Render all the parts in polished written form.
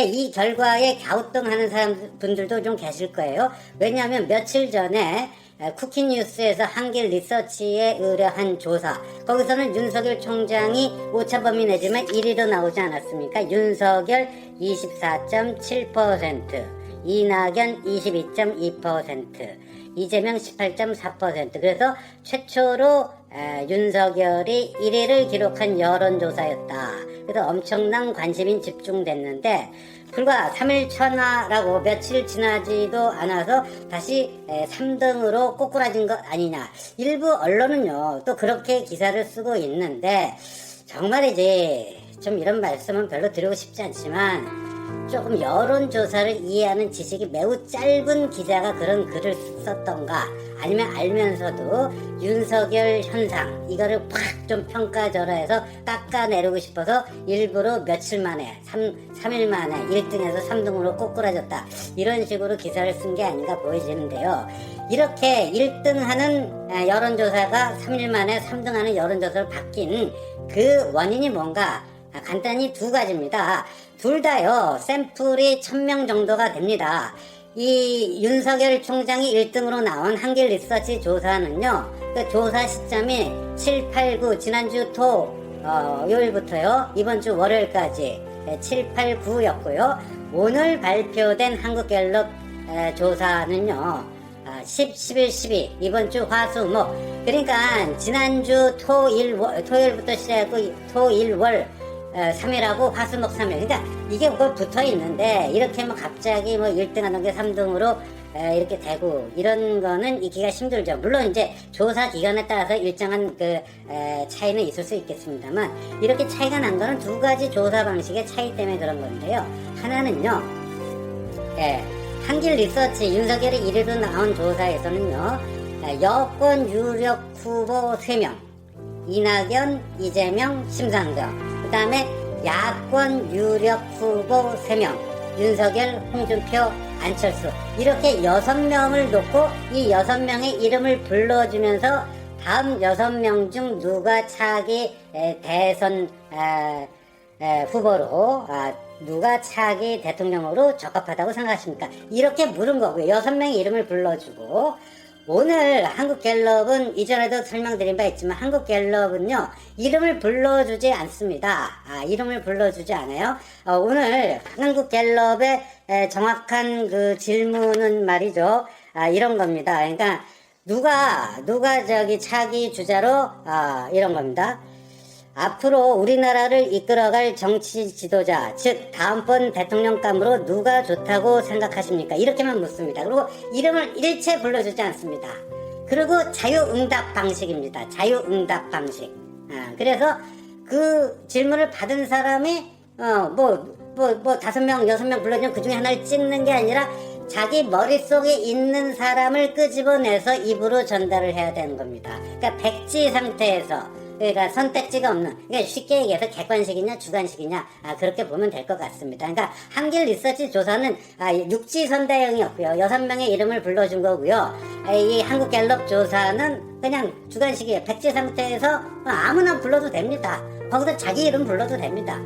이 결과에 갸우뚱하는 분들도 좀 계실 거예요. 왜냐하면 며칠 전에 쿠키뉴스에서 한길 리서치에 의뢰한 조사, 거기서는 윤석열 총장이 오차범위 내지만 1위로 나오지 않았습니까? 윤석열 24.7%, 이낙연 22.2%, 이재명 18.4%. 그래서 최초로 윤석열이 1위를 기록한 여론조사였다. 그래서 엄청난 관심이 집중됐는데 불과 3일 천하라고 며칠 지나지도 않아서 다시 3등으로 꼬꾸라진 것 아니냐. 일부 언론은요 또 그렇게 기사를 쓰고 있는데 정말이지 좀 이런 말씀은 별로 드리고 싶지 않지만 조금 여론조사를 이해하는 지식이 매우 짧은 기자가 그런 글을 썼던가, 아니면 알면서도 윤석열 현상 이거를 팍 좀 평가절하해서 깎아내리고 싶어서 일부러 며칠 만에 3일 만에 1등에서 3등으로 꼬꾸라졌다, 이런 식으로 기사를 쓴 게 아닌가 보여지는데요. 이렇게 1등하는 여론조사가 3일 만에 3등하는 여론조사로 바뀐 그 원인이 뭔가, 간단히 두 가지입니다. 둘 다요 샘플이 1000명 정도가 됩니다. 이 윤석열 총장이 1등으로 나온 한길 리서치 조사는요, 그 조사 시점이 7, 8, 9 지난주 토요일부터요 이번 주 월요일까지 7, 8, 9였고요 오늘 발표된 한국갤럽 조사는요 10, 11, 12 이번 주 화, 수, 목, 그러니까 지난주 토요일부터 시작하고 토일, 월 3일하고 화수목 3일. 그러니까 이게 뭐 붙어 있는데 이렇게 뭐 갑자기 뭐 1등 하는 게 3등으로 이렇게 되고 이런 거는 익히기가 힘들죠. 물론 이제 조사 기간에 따라서 일정한 그 차이는 있을 수 있겠습니다만 이렇게 차이가 난 거는 두 가지 조사 방식의 차이 때문에 그런 건데요. 하나는요, 한길 리서치 윤석열이 1위로 나온 조사에서는요, 여권 유력 후보 3명, 이낙연, 이재명, 심상정, 그 다음에 야권 유력 후보 3명, 윤석열, 홍준표, 안철수, 이렇게 6명을 놓고 이 6명의 이름을 불러주면서 다음 6명 중 누가 차기 대선 후보로 누가 차기 대통령으로 적합하다고 생각하십니까? 이렇게 물은 거고요. 6명의 이름을 불러주고, 오늘 한국갤럽은 이전에도 설명드린 바 있지만 한국갤럽은요 이름을 불러주지 않습니다. 이름을 불러주지 않아요. 오늘 한국갤럽의 정확한 그 질문은 말이죠, 이런 겁니다. 그러니까 누가 저기 차기 주자로 이런 겁니다. 앞으로 우리나라를 이끌어갈 정치 지도자, 즉 다음번 대통령감으로 누가 좋다고 생각하십니까? 이렇게만 묻습니다. 그리고 이름을 일체 불러주지 않습니다. 그리고 자유응답 방식입니다. 자유응답 방식. 그래서 그 질문을 받은 사람이 5명, 6명 불러주면 그 중에 하나를 찍는 게 아니라 자기 머릿속에 있는 사람을 끄집어내서 입으로 전달을 해야 되는 겁니다. 그러니까 백지 상태에서, 그러니까 선택지가 없는, 그러니까 쉽게 얘기해서 객관식이냐 주관식이냐 그렇게 보면 될 것 같습니다. 그러니까 한길 리서치 조사는 육지선다형이었고요. 6명의 이름을 불러준 거고요. 이 한국갤럽 조사는 그냥 주관식이에요. 백지 상태에서 아무나 불러도 됩니다. 거기서 자기 이름 불러도 됩니다.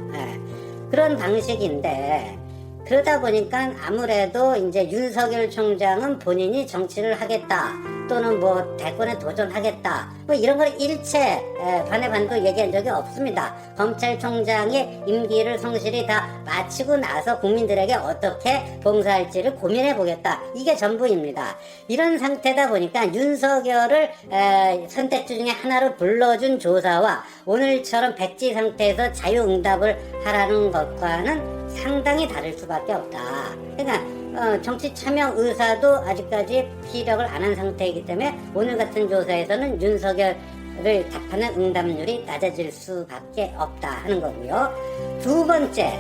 그런 방식인데, 그러다 보니까 아무래도 이제 윤석열 총장은 본인이 정치를 하겠다, 또는 뭐 대권에 도전하겠다, 뭐 이런 걸 일체 반의 반도 얘기한 적이 없습니다. 검찰총장의 임기를 성실히 다 마치고 나서 국민들에게 어떻게 봉사할지를 고민해 보겠다, 이게 전부입니다. 이런 상태다 보니까 윤석열을 선택지 중에 하나로 불러준 조사와 오늘처럼 백지 상태에서 자유응답을 하라는 것과는 상당히 다를 수밖에 없다. 그러니까 정치 참여 의사도 아직까지 피력을 안 한 상태이기 때문에 오늘 같은 조사에서는 윤석열을 답하는 응답률이 낮아질 수밖에 없다 하는 거고요. 두 번째,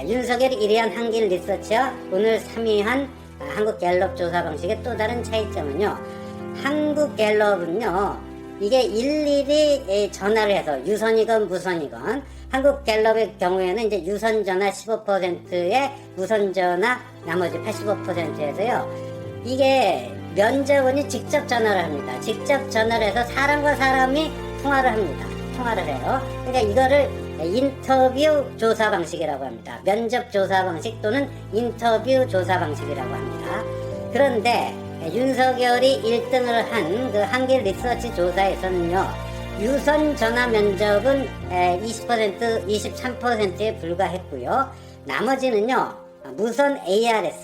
윤석열이 1위한 한길 리서치와 오늘 3위한 한국갤럽 조사 방식의 또 다른 차이점은요, 한국갤럽은요 이게 일일이 전화를 해서 유선이건 무선이건, 한국갤럽의 경우에는 이제 유선전화 15%에 무선전화 나머지 85%에서요 이게 면접원이 직접 전화를 합니다. 직접 전화를 해서 사람과 사람이 통화를 합니다. 통화를 해요. 그러니까 이거를 인터뷰 조사 방식이라고 합니다. 면접 조사 방식 또는 인터뷰 조사 방식이라고 합니다. 그런데 윤석열이 1등을 한 그 한길 리서치 조사에서는요, 유선 전화 면접은 20%, 23%에 불과했고요. 나머지는요, 무선 ARS,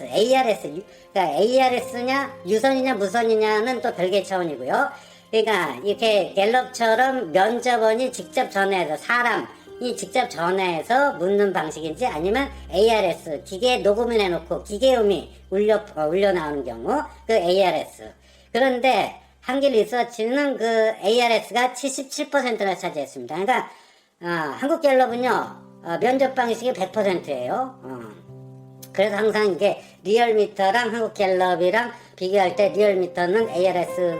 그러니까 ARS냐, 유선이냐, 무선이냐는 또 별개 차원이고요. 그러니까 이렇게 갤럽처럼 면접원이 직접 전화해서 사람이 직접 전화해서 묻는 방식인지 아니면 ARS, 기계에 녹음을 해놓고 기계음이 울려 나오는 경우, 그 ARS. 그런데 한길 리서치는 그 ARS가 77%나 차지했습니다. 그러니까 한국갤럽은요, 면접 방식이 100%예요. 그래서 항상 이게 리얼미터랑 한국갤럽이랑 비교할 때 리얼미터는 ARS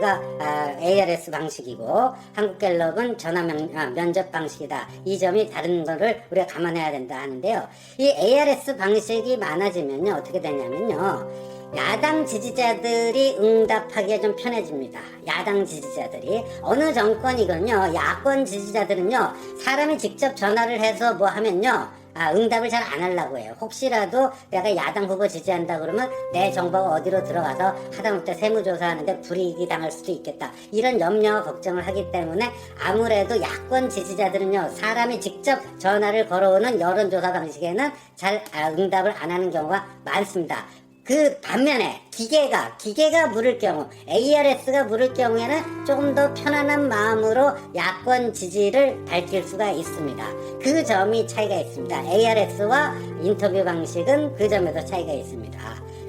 방식이고 한국갤럽은 전화 면접 방식이다. 이 점이 다른 거를 우리가 감안해야 된다 하는데요. 이 ARS 방식이 많아지면요, 어떻게 되냐면요, 야당 지지자들이 응답하기가 좀 편해집니다. 야당 지지자들이. 어느 정권이건요, 야권 지지자들은요, 사람이 직접 전화를 해서 뭐 하면요, 응답을 잘 안 하려고 해요. 혹시라도 내가 야당 후보 지지한다 그러면 내 정보가 어디로 들어가서 하다못해 세무조사하는데 불이익이 당할 수도 있겠다. 이런 염려와 걱정을 하기 때문에 아무래도 야권 지지자들은요, 사람이 직접 전화를 걸어오는 여론조사 방식에는 잘 응답을 안 하는 경우가 많습니다. 그 반면에 기계가 물을 경우, ARS가 물을 경우에는 조금 더 편안한 마음으로 야권 지지를 밝힐 수가 있습니다. 그 점이 차이가 있습니다. ARS와 인터뷰 방식은 그 점에서 차이가 있습니다.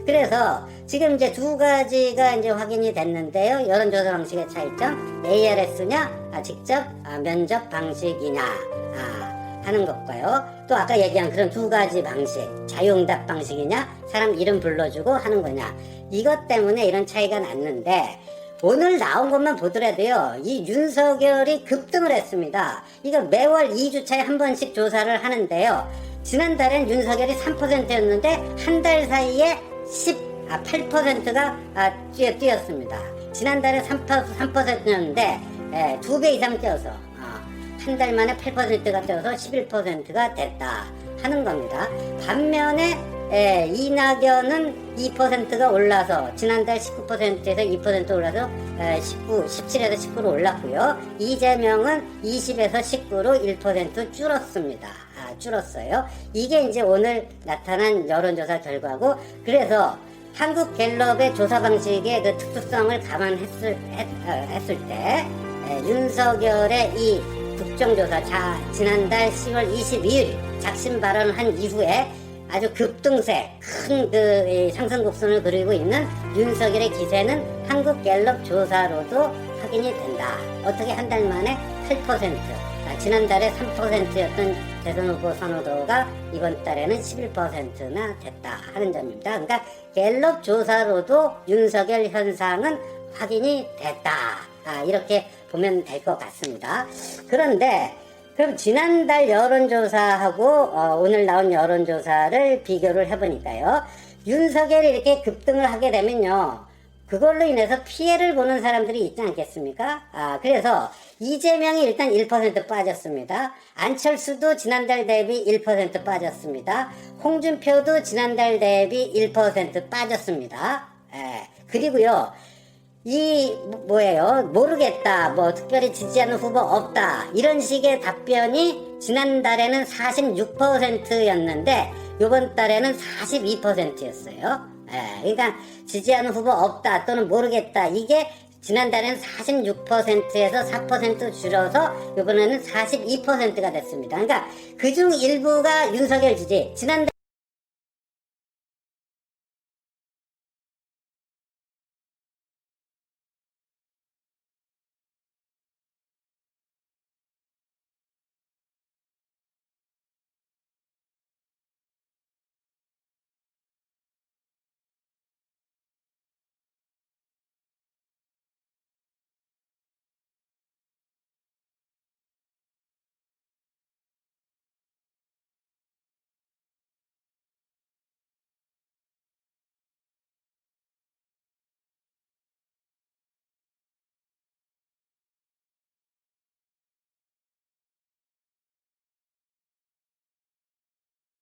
그래서 지금 이제 두 가지가 이제 확인이 됐는데요. 여론조사 방식의 차이점, ARS냐, 직접 면접 방식이냐 하는 것과요. 또 아까 얘기한 그런 두 가지 방식, 자유응답 방식이냐, 사람 이름 불러주고 하는 거냐, 이것 때문에 이런 차이가 났는데, 오늘 나온 것만 보더라도요, 이 윤석열이 급등을 했습니다. 이거 매월 2주차에 한 번씩 조사를 하는데요, 지난달엔 윤석열이 3%였는데 한 달 사이에 8%가 뛰었습니다. 지난달에 3%였는데 2배 이상 뛰어서 한 달 만에 8%가 뛰어서 11%가 됐다 하는 겁니다. 반면에 이낙연은 2%가 올라서 지난달 19%에서 2% 올라서 17에서 19로 올랐고요. 이재명은 20에서 19로 1% 줄었습니다. 줄었어요. 이게 이제 오늘 나타난 여론조사 결과고, 그래서 한국갤럽의 조사 방식의 그 특수성을 감안했을 때 윤석열의 이 국정조사, 지난달 10월 22일 작심 발언을 한 이후에 아주 급등세, 큰 그 상승 곡선을 그리고 있는 윤석열의 기세는 한국갤럽 조사로도 확인이 된다. 어떻게 한 달 만에 8%, 지난달에 3%였던 대선 후보 선호도가 이번 달에는 11%나 됐다 하는 점입니다. 그러니까 갤럽 조사로도 윤석열 현상은 확인이 됐다. 이렇게 보면 될 것 같습니다. 그런데 그럼 지난달 여론조사하고 오늘 나온 여론조사를 비교를 해보니까요, 윤석열이 이렇게 급등을 하게 되면요, 그걸로 인해서 피해를 보는 사람들이 있지 않겠습니까? 그래서 이재명이 일단 1% 빠졌습니다. 안철수도 지난달 대비 1% 빠졌습니다. 홍준표도 지난달 대비 1% 빠졌습니다. 그리고요, 모르겠다, 특별히 지지하는 후보 없다, 이런 식의 답변이 지난달에는 46%였는데 요번 달에는 42%였어요. 그러니까 지지하는 후보 없다 또는 모르겠다, 이게 지난달에는 46%에서 4% 줄어서 이번에는 42%가 됐습니다. 그러니까 그중 일부가 윤석열 지지, 지난달